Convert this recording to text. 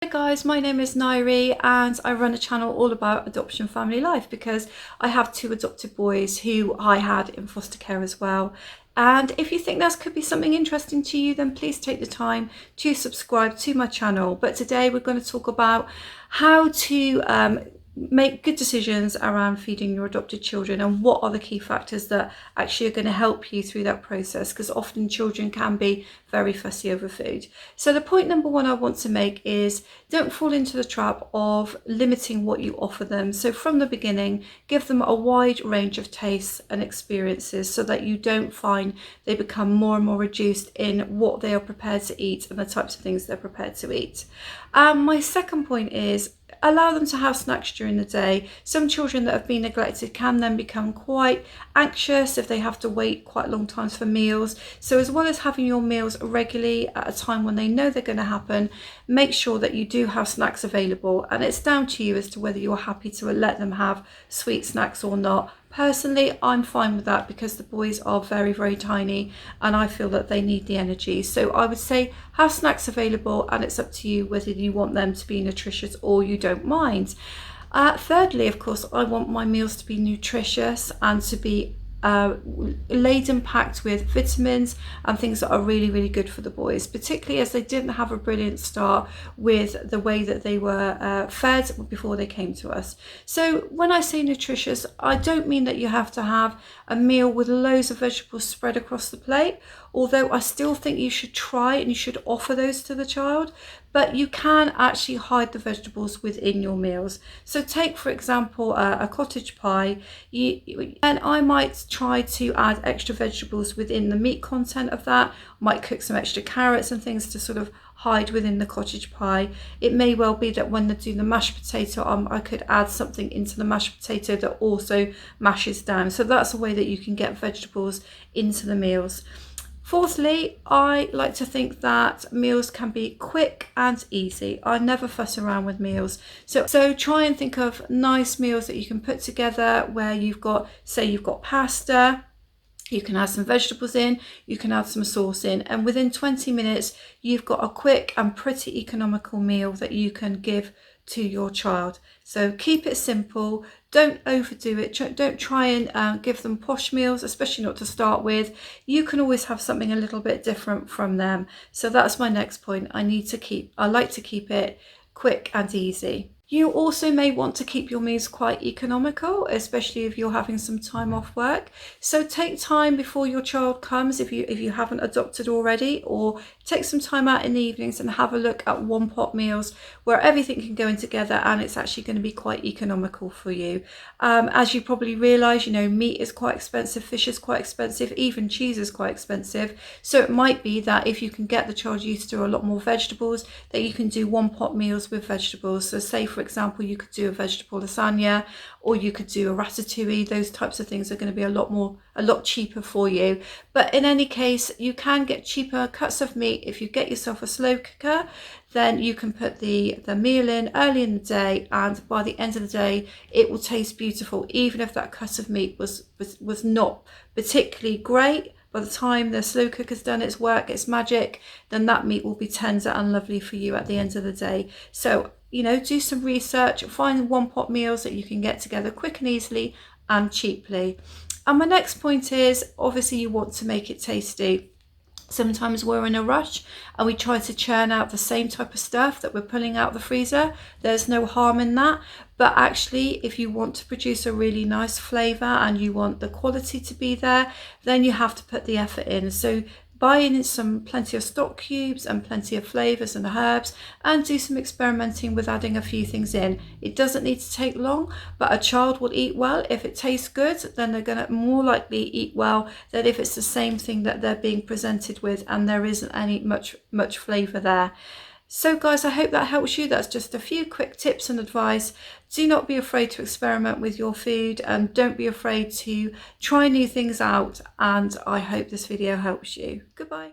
Hi guys, my name is Nairi and I run a channel all about adoption family life because I have two adopted boys who I had in foster care as well. And if you think this could be something interesting to you, then please take the time to subscribe to my channel. But today we're going to talk about how to make good decisions around feeding your adopted children and what are the key factors that actually are going to help you through that process, because often children can be very fussy over food. So the point number one I want to make is don't fall into the trap of limiting what you offer them. So from the beginning, give them a wide range of tastes and experiences so that you don't find they become more and more reduced in what they are prepared to eat and the types of things they're prepared to eat. My second point is allow them to have snacks during the day. Some children that have been neglected can then become quite anxious if they have to wait quite long times for meals. So as well as having your meals regularly at a time when they know they're going to happen, make sure that you do have snacks available, and it's down to you as to whether you're happy to let them have sweet snacks or not. Personally, I'm fine with that because the boys are very, very tiny and I feel that they need the energy. So I would say have snacks available, and it's up to you whether you want them to be nutritious or you don't mind. Thirdly, of course, I want my meals to be nutritious and to be laden packed with vitamins and things that are really, really good for the boys, particularly as they didn't have a brilliant start with the way that they were fed before they came to us. So when I say nutritious, I don't mean that you have to have a meal with loads of vegetables spread across the plate, although I still think you should try and you should offer those to the child, but you can actually hide the vegetables within your meals. So take, for example, a cottage pie, and I might try to add extra vegetables within the meat content of that. Might cook some extra carrots and things to sort of hide within the cottage pie. It may well be that when they do the mashed potato, I could add something into the mashed potato that also mashes down. So that's a way that you can get vegetables into the meals. Fourthly, I like to think that meals can be quick and easy. I never fuss around with meals. So try and think of nice meals that you can put together where you've got, say you've got pasta, you can add some vegetables in, you can add some sauce in, and within 20 minutes, you've got a quick and pretty economical meal that you can give to your child. So keep it simple, don't overdo it, don't try and give them posh meals, especially not to start with. You can always have something a little bit different from them. So that's my next point. I like to keep it quick and easy. You also may want to keep your meals quite economical, especially if you're having some time off work. So take time before your child comes, if you haven't adopted already, or take some time out in the evenings and have a look at one pot meals where everything can go in together and it's actually going to be quite economical for you. As you probably realise, meat is quite expensive, fish is quite expensive, even cheese is quite expensive. So it might be that if you can get the child used to a lot more vegetables, that you can do one pot meals with vegetables. So say, for example, you could do a vegetable lasagna, or you could do a ratatouille. Those types of things are going to be a lot cheaper for you. But in any case, you can get cheaper cuts of meat if you get yourself a slow cooker. Then you can put the meal in early in the day, and by the end of the day it will taste beautiful. Even if that cut of meat was not particularly great, by the time the slow cooker's done its work, its magic, then that meat will be tender and lovely for you at the end of the day. So do some research, find one pot meals that you can get together quick and easily and cheaply. And my next point is, obviously you want to make it tasty. Sometimes we're in a rush and we try to churn out the same type of stuff that we're pulling out the freezer. There's no harm in that. But actually, if you want to produce a really nice flavour and you want the quality to be there, then you have to put the effort in. So buy in plenty of stock cubes and plenty of flavours and herbs, and do some experimenting with adding a few things in. It doesn't need to take long, but a child will eat well. If it tastes good, then they're going to more likely eat well than if it's the same thing that they're being presented with and there isn't any much flavour there. So guys, I hope that helps you. That's just a few quick tips and advice. Do not be afraid to experiment with your food, and don't be afraid to try new things out. And I hope this video helps you. Goodbye.